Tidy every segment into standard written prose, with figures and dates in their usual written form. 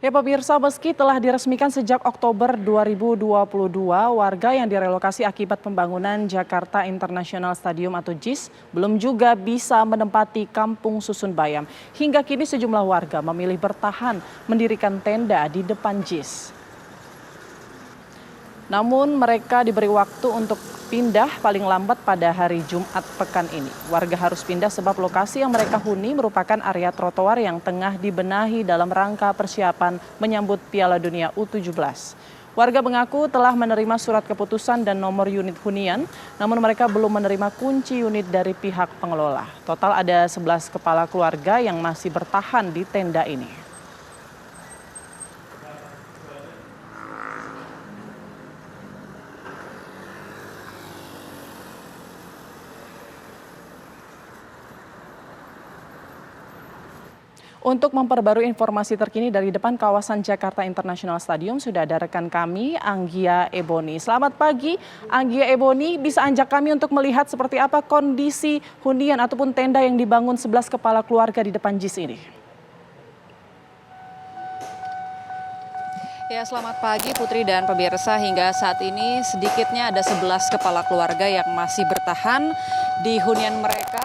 Ya pemirsa, meski telah diresmikan sejak Oktober 2022, warga yang direlokasi akibat pembangunan Jakarta International Stadium atau JIS belum juga bisa menempati Kampung Susun Bayam. Hingga kini sejumlah warga memilih bertahan mendirikan tenda di depan JIS. Namun mereka diberi waktu untuk pindah paling lambat pada hari Jumat pekan ini. Warga harus pindah sebab lokasi yang mereka huni merupakan area trotoar yang tengah dibenahi dalam rangka persiapan menyambut Piala Dunia U17. Warga mengaku telah menerima surat keputusan dan nomor unit hunian, namun mereka belum menerima kunci unit dari pihak pengelola. Total ada 11 kepala keluarga yang masih bertahan di tenda ini. Untuk memperbarui informasi terkini dari depan kawasan Jakarta International Stadium, sudah ada rekan kami, Anggia Eboni. Selamat pagi, Anggia Eboni. Bisa ajak kami untuk melihat seperti apa kondisi hunian ataupun tenda yang dibangun 11 kepala keluarga di depan JIS ini? Ya, selamat pagi Putri dan pemirsa. Hingga saat ini sedikitnya ada 11 kepala keluarga yang masih bertahan di hunian mereka.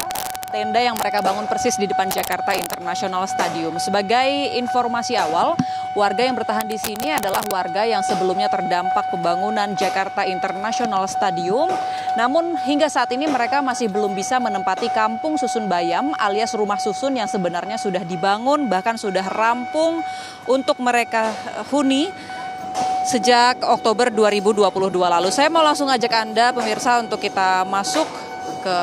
Tenda yang mereka bangun persis di depan Jakarta International Stadium. Sebagai informasi awal, warga yang bertahan di sini adalah warga yang sebelumnya terdampak pembangunan Jakarta International Stadium. Namun hingga saat ini mereka masih belum bisa menempati Kampung Susun Bayam alias rumah susun yang sebenarnya sudah dibangun, bahkan sudah rampung untuk mereka huni sejak Oktober 2022 lalu. Saya mau langsung ajak Anda pemirsa untuk kita masuk ke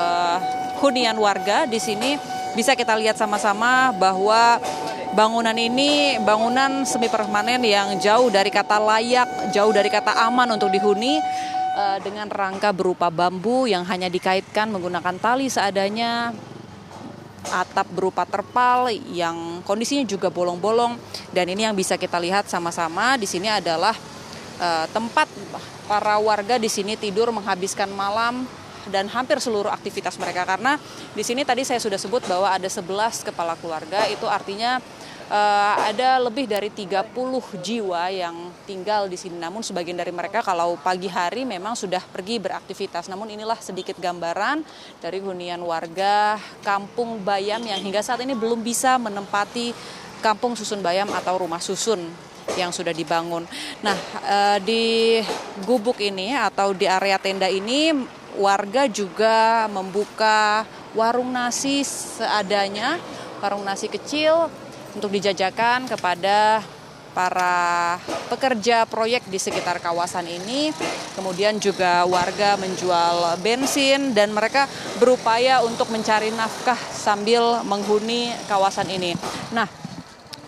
hunian warga. Di sini bisa kita lihat sama-sama bahwa bangunan ini bangunan semi permanen yang jauh dari kata layak, jauh dari kata aman untuk dihuni, dengan rangka berupa bambu yang hanya dikaitkan menggunakan tali seadanya, atap berupa terpal yang kondisinya juga bolong-bolong, dan ini yang bisa kita lihat sama-sama. Di sini adalah tempat para warga di sini tidur menghabiskan malam dan hampir seluruh aktivitas mereka, karena di sini tadi saya sudah sebut bahwa ada 11 kepala keluarga. Itu artinya ada lebih dari 30 jiwa yang tinggal di sini. Namun sebagian dari mereka kalau pagi hari memang sudah pergi beraktivitas. Namun inilah sedikit gambaran dari hunian warga Kampung Bayam yang hingga saat ini belum bisa menempati Kampung Susun Bayam atau rumah susun yang sudah dibangun. Nah, di gubuk ini atau di area tenda ini warga juga membuka warung nasi seadanya, warung nasi kecil untuk dijajakan kepada para pekerja proyek di sekitar kawasan ini. Kemudian juga warga menjual bensin dan mereka berupaya untuk mencari nafkah sambil menghuni kawasan ini. Nah,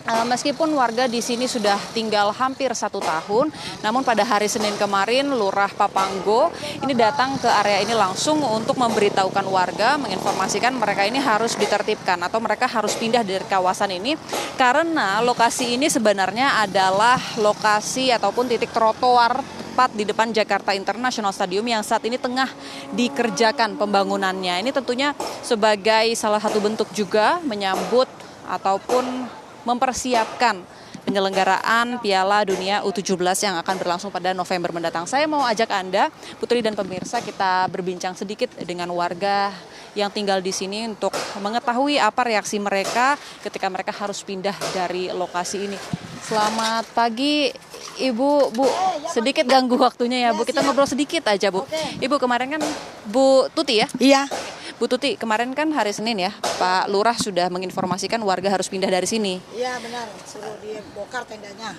meskipun warga di sini sudah tinggal hampir 1 tahun, namun pada hari Senin kemarin Lurah Papanggo ini datang ke area ini langsung untuk memberitahukan warga, menginformasikan mereka ini harus ditertibkan atau mereka harus pindah dari kawasan ini karena lokasi ini sebenarnya adalah lokasi ataupun titik trotoar tepat di depan Jakarta International Stadium yang saat ini tengah dikerjakan pembangunannya. Ini tentunya sebagai salah satu bentuk juga menyambut ataupun mempersiapkan penyelenggaraan Piala Dunia U17 yang akan berlangsung pada November mendatang. Saya mau ajak Anda, Putri dan pemirsa, kita berbincang sedikit dengan warga yang tinggal di sini untuk mengetahui apa reaksi mereka ketika mereka harus pindah dari lokasi ini. Selamat pagi Ibu, Bu. Sedikit ganggu waktunya ya, Bu. Kita ngobrol sedikit aja, Bu. Ibu, kemarin kan Bu Tuti ya? Iya. Bu Tuti, kemarin kan hari Senin ya, Pak Lurah sudah menginformasikan warga harus pindah dari sini. Iya benar, suruh dibongkar tendanya.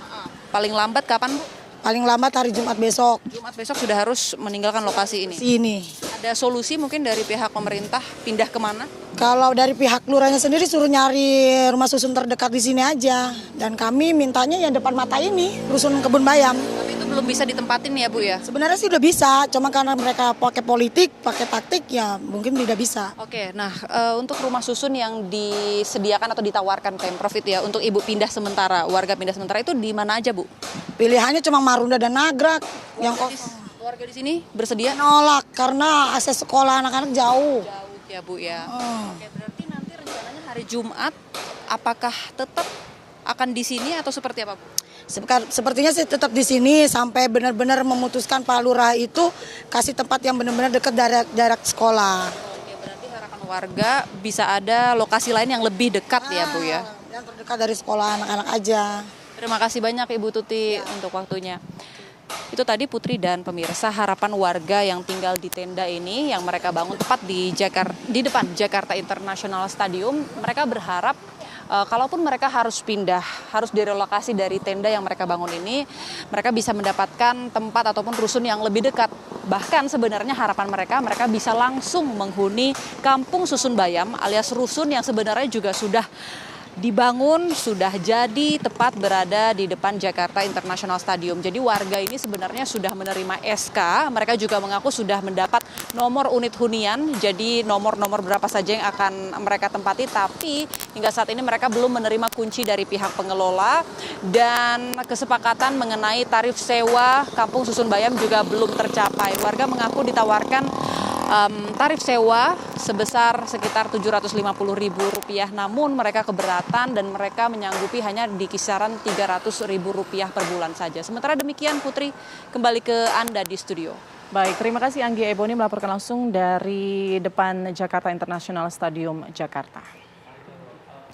Paling lambat kapan, Bu? Paling lambat hari Jumat besok. Jumat besok sudah harus meninggalkan lokasi ini. Sini. Ada solusi mungkin dari pihak pemerintah pindah kemana? Kalau dari pihak lurahnya sendiri suruh nyari rumah susun terdekat di sini aja. Dan kami mintanya yang depan mata ini, rusun Kebun Bayam. Tapi itu belum bisa ditempatin ya, Bu ya? Sebenarnya sih udah bisa, cuma karena mereka pakai politik, pakai taktik ya mungkin tidak bisa. Oke, nah untuk rumah susun yang disediakan atau ditawarkan Pemprov itu ya untuk ibu pindah sementara, warga pindah sementara itu di mana aja, Bu? Pilihannya cuma Marunda dan Nagrak yang Warga di sini bersedia? nolak karena akses sekolah anak-anak jauh. Jauh ya, Bu ya. Oke, berarti nanti rencananya hari Jumat apakah tetap akan di sini atau seperti apa, Bu? Sepertinya sih tetap di sini sampai benar-benar memutuskan Pak Lurah itu kasih tempat yang benar-benar dekat jarak sekolah. Oke, berarti harapan warga bisa ada lokasi lain yang lebih dekat ya, Bu ya. Yang terdekat dari sekolah anak-anak aja. Terima kasih banyak Ibu Tuti untuk waktunya. Itu tadi Putri dan pemirsa harapan warga yang tinggal di tenda ini yang mereka bangun tepat di depan Jakarta International Stadium. Mereka berharap kalaupun mereka harus pindah, harus direlokasi dari tenda yang mereka bangun ini, mereka bisa mendapatkan tempat ataupun rusun yang lebih dekat. Bahkan sebenarnya harapan mereka bisa langsung menghuni Kampung Susun Bayam alias rusun yang sebenarnya juga sudah dibangun, sudah jadi tepat berada di depan Jakarta International Stadium. Jadi warga ini sebenarnya sudah menerima SK, mereka juga mengaku sudah mendapat nomor unit hunian, jadi nomor-nomor berapa saja yang akan mereka tempati, tapi hingga saat ini mereka belum menerima kunci dari pihak pengelola dan kesepakatan mengenai tarif sewa Kampung Susun Bayam juga belum tercapai. Warga mengaku ditawarkan tarif sewa sebesar sekitar Rp750.000, namun mereka keberatan dan mereka menyanggupi hanya di kisaran Rp300.000 per bulan saja. Sementara demikian, Putri, kembali ke Anda di studio. Baik, terima kasih Anggi Eboni melaporkan langsung dari depan Jakarta International Stadium, Jakarta.